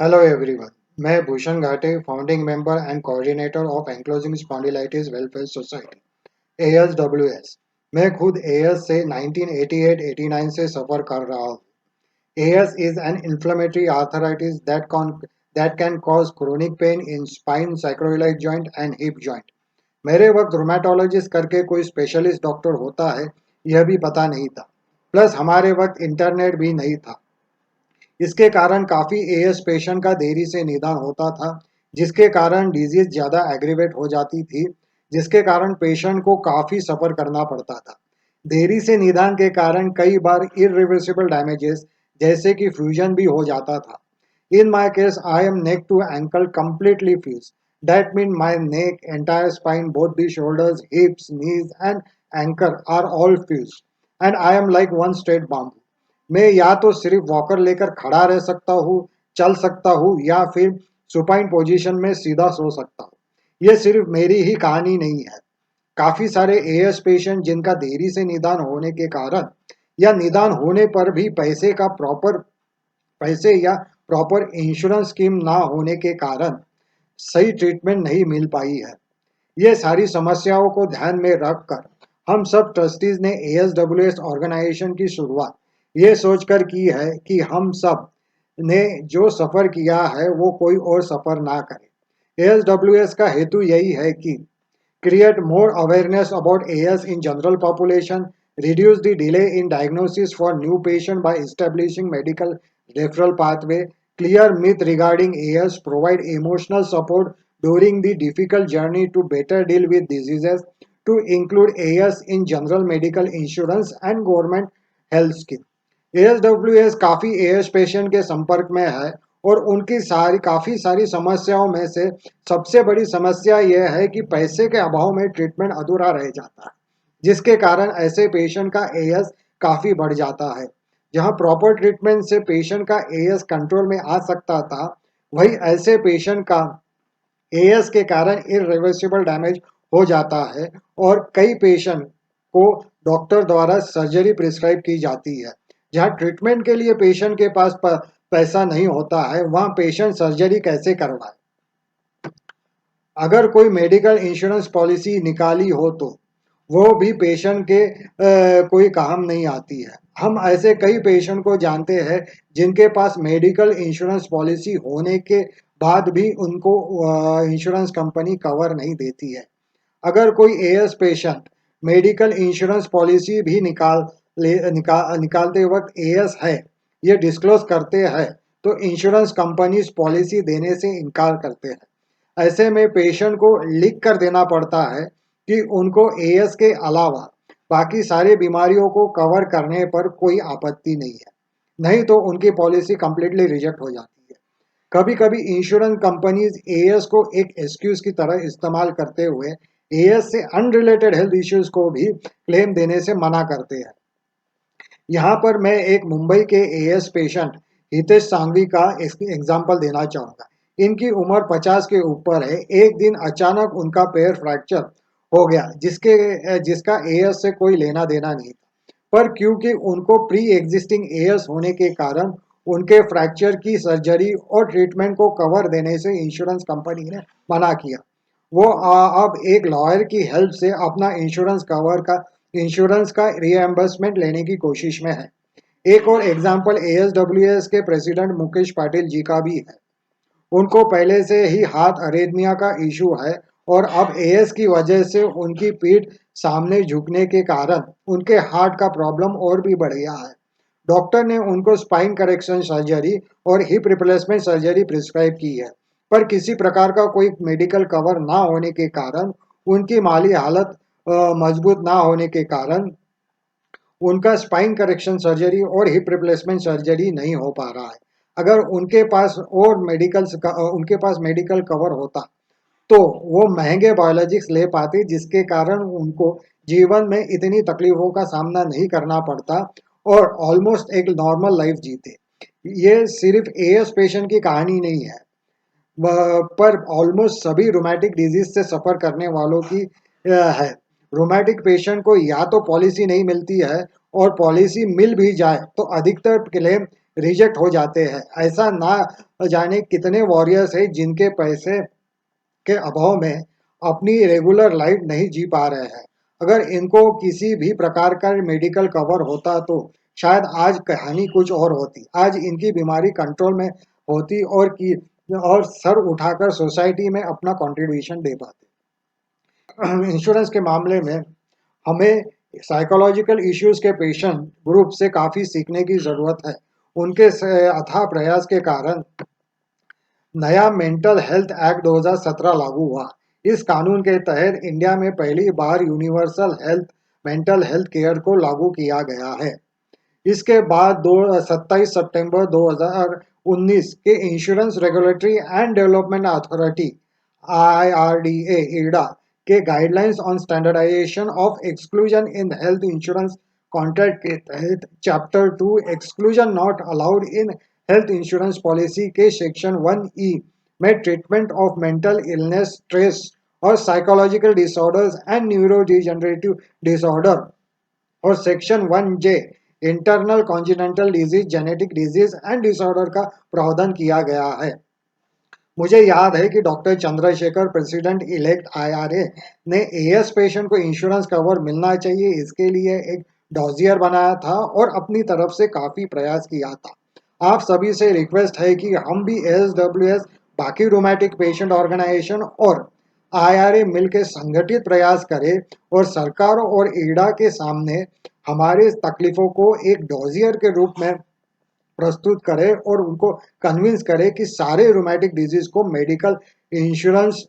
Hello everyone. मैं भूषण घाटे founding member and coordinator of ankylosing spondylitis welfare society ASWS। मैं खुद AS से 1988-89 से सफर कर रहा हूँ। AS is an inflammatory arthritis that can cause chronic pain in spine, sacroiliac joint and hip joint। मेरे वक्त रोमेटोलॉजिस्ट करके कोई स्पेशलिस्ट डॉक्टर होता है यह भी पता नहीं था। प्लस हमारे वक्त इंटरनेट भी नहीं था। इसके कारण काफ़ी एएस पेशेंट का देरी से निदान होता था, जिसके कारण डिजीज ज़्यादा एग्रीवेट हो जाती थी, जिसके कारण पेशेंट को काफ़ी सफ़र करना पड़ता था। देरी से निदान के कारण कई बार इरिवर्सिबल डैमेजेस जैसे कि फ्यूजन भी हो जाता था। In my case I am neck to ankle completely fused. That means my neck, entire spine, both the shoulders, hips, knees and ankle are all fused. And I am like one straight bamboo. मैं या तो सिर्फ walker लेकर खड़ा रह सकता हूँ, चल सकता हूँ या फिर सुपाइन पोजीशन में सीधा सो सकता हूँ। यह सिर्फ मेरी ही कहानी नहीं है। काफी सारे एएस पेशेंट जिनका देरी से निदान होने के कारण या निदान होने पर भी पैसे या प्रॉपर इंश्योरेंस स्कीम ना होने के कारण सही ट्रीटमेंट नहीं मिल पाई है। ये सारी समस्याओं को ध्यान में रखकर हम सब ट्रस्टीज ने एएसडब्ल्यूएस ऑर्गेनाइजेशन की शुरुआत ये सोचकर की है कि हम सब ने जो सफर किया है वो कोई और सफर ना करे। एएसडब्ल्यूएस का हेतु यही है कि create more awareness about AS in general population, reduce the delay in diagnosis for new patient by establishing medical referral pathway, clear myth regarding AS, provide emotional support during the difficult journey to better deal with diseases, to include AS in general medical insurance and government health scheme। एएसडब्ल्यूएस काफ़ी as patient के संपर्क में है और उनकी काफ़ी सारी समस्याओं में से सबसे बड़ी समस्या यह है कि पैसे के अभाव में ट्रीटमेंट अधूरा रह जाता है, जिसके कारण ऐसे पेशेंट का एएस काफ़ी बढ़ जाता है। जहां प्रॉपर ट्रीटमेंट से पेशेंट का एएस कंट्रोल में आ सकता था, वही ऐसे पेशेंट का एएस के कारण इरिवर्सिबल डैमेज हो जाता है और कई पेशेंट को डॉक्टर द्वारा सर्जरी प्रिस्क्राइब की जाती है। जहां ट्रीटमेंट के लिए पेशेंट के पास पैसा नहीं होता है, वहां पेशेंट सर्जरी कैसे करवाए। अगर कोई मेडिकल इंश्योरेंस पॉलिसी निकाली हो तो वो भी पेशेंट के कोई काम नहीं आती है। हम ऐसे कई पेशेंट को जानते हैं जिनके पास मेडिकल इंश्योरेंस पॉलिसी होने के बाद भी उनको इंश्योरेंस कंपनी कवर नहीं देती है। अगर कोई as patient medical insurance policy भी निकालते वक्त एएस है ये डिस्क्लोज करते हैं तो इंश्योरेंस कंपनीज पॉलिसी देने से इनकार करते हैं। ऐसे में पेशेंट को लिख कर देना पड़ता है कि उनको एएस के अलावा बाकी सारी बीमारियों को कवर करने पर कोई आपत्ति नहीं है, नहीं तो उनकी पॉलिसी कंप्लीटली रिजेक्ट हो जाती है। कभी कभी इंश्योरेंस कंपनीज एएस को एक एक्सक्यूज की तरह इस्तेमाल करते हुए एएस से अनरिलेटेड हेल्थ इश्यूज को भी क्लेम देने से मना करते हैं। यहाँ पर मैं एक मुंबई के एएस पेशेंट हितेश सांघवी का एग्जाम्पल देना चाहूँगा। इनकी उम्र 50 के ऊपर है। एक दिन अचानक उनका पैर फ्रैक्चर हो गया जिसका एएस से कोई लेना देना नहीं था, पर क्योंकि उनको प्री एग्जिस्टिंग एएस होने के कारण उनके फ्रैक्चर की सर्जरी और ट्रीटमेंट को कवर देने से इंश्योरेंस कंपनी ने मना किया। वो अब एक लॉयर की हेल्प से अपना इंश्योरेंस का रीएम्बर्समेंट लेने की कोशिश में है। एक और एग्जांपल एएसडब्ल्यूएस के प्रेसिडेंट मुकेश पाटिल जी का भी है। उनको पहले से ही हाथ अरेथमिया का इशू है और अब एएस की वजह से उनकी पीठ सामने झुकने के कारण उनके हार्ट का प्रॉब्लम और भी बढ़ गया है। डॉक्टर ने उनको स्पाइन करेक्शन सर्जरी और हिप रिप्लेसमेंट सर्जरी प्रिस्क्राइब की है, पर किसी प्रकार का कोई मेडिकल कवर ना होने के कारण उनकी माली हालत मजबूत ना होने के कारण उनका स्पाइन करेक्शन सर्जरी और हिप रिप्लेसमेंट सर्जरी नहीं हो पा रहा है। अगर उनके पास मेडिकल कवर होता तो वो महंगे बायोलॉजिक्स ले पाते, जिसके कारण उनको जीवन में इतनी तकलीफों का सामना नहीं करना पड़ता और ऑलमोस्ट एक नॉर्मल लाइफ जीते। ये सिर्फ एएस पेशेंट की कहानी नहीं है, पर ऑलमोस्ट सभी रोमैटिक डिजीज से सफ़र करने वालों की है। रोमैटिक पेशेंट को या तो पॉलिसी नहीं मिलती है और पॉलिसी मिल भी जाए तो अधिकतर क्लेम रिजेक्ट हो जाते हैं। ऐसा ना जाने कितने वॉरियर्स हैं जिनके पैसे के अभाव में अपनी रेगुलर लाइफ नहीं जी पा रहे हैं। अगर इनको किसी भी प्रकार का मेडिकल कवर होता तो शायद आज कहानी कुछ और होती। आज इनकी बीमारी कंट्रोल में होती और सर उठाकर सोसाइटी में अपना कंट्रीब्यूशन दे पाते। इंश्योरेंस के मामले में हमें साइकोलॉजिकल इश्यूज के पेशेंट ग्रुप से काफ़ी सीखने की ज़रूरत है। उनके अथाह प्रयास के कारण नया मेंटल हेल्थ एक्ट 2017 लागू हुआ। इस कानून के तहत इंडिया में पहली बार universal health mental health care को लागू किया गया है। इसके बाद 27 सितंबर 2019 के insurance regulatory and development authority IRDA ईडा के guidelines on standardization of exclusion in health insurance contract के तहत chapter 2 exclusion not allowed in health insurance policy के सेक्शन 1E में treatment of mental illness, stress और psychological disorders and neurodegenerative disorder और section 1J internal congenital disease, genetic disease and disorder का प्रावधान किया गया है। मुझे याद है कि doctor Chandrashekhar, president elect IRA, ने एएस पेशेंट को इंश्योरेंस कवर मिलना चाहिए इसके लिए एक डॉजियर बनाया था और अपनी तरफ से काफ़ी प्रयास किया था। आप सभी से रिक्वेस्ट है कि हम भी ASWS, बाकी रोमैटिक पेशेंट ऑर्गेनाइजेशन और IRA मिलकर संगठित प्रयास करें और सरकार और ईडा के सामने हमारे तकलीफों को एक डॉजियर के रूप में प्रस्तुत करे और उनको कन्विंस करे कि सारे रोमैटिक डिजीज को इंश्योरेंस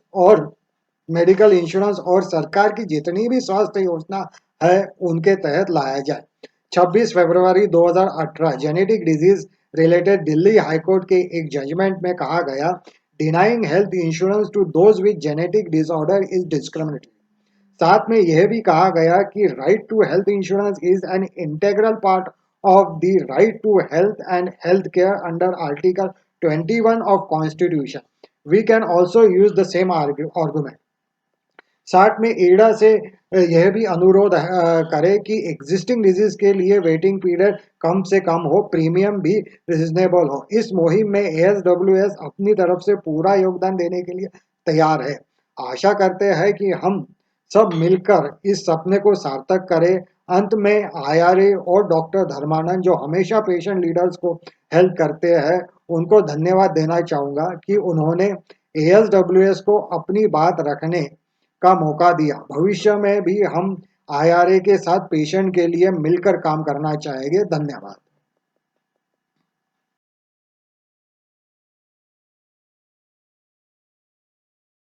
मेडिकल इंश्योरेंस और सरकार की जितनी भी स्वास्थ्य योजना है उनके तहत लाया जाए। 26 फरवरी 2018 genetic disease related Delhi high court के एक जजमेंट में कहा गया, denying health insurance to those with genetic disorder is discriminatory. साथ में यह भी कहा गया कि right to health insurance is an integral part of the right to health and health care under article 21 of constitution. We can also use the same argument. साथ में ईडा से यह भी अनुरोध करे कि एग्जिस्टिंग डिजीज के लिए वेटिंग पीरियड कम से कम हो, प्रीमियम भी रिजनेबल हो। इस मुहिम में ASWS अपनी तरफ से पूरा योगदान देने के लिए तैयार है। आशा करते हैं कि हम सब मिलकर इस सपने को सार्थक करें। अंत में IRA और डॉक्टर धर्मानंद जो हमेशा पेशेंट लीडर्स को हेल्प करते हैं उनको धन्यवाद देना चाहूँगा कि उन्होंने ASWS को अपनी बात रखने का मौका दिया। भविष्य में भी हम IRA के साथ पेशेंट के लिए मिलकर काम करना चाहेंगे। धन्यवाद।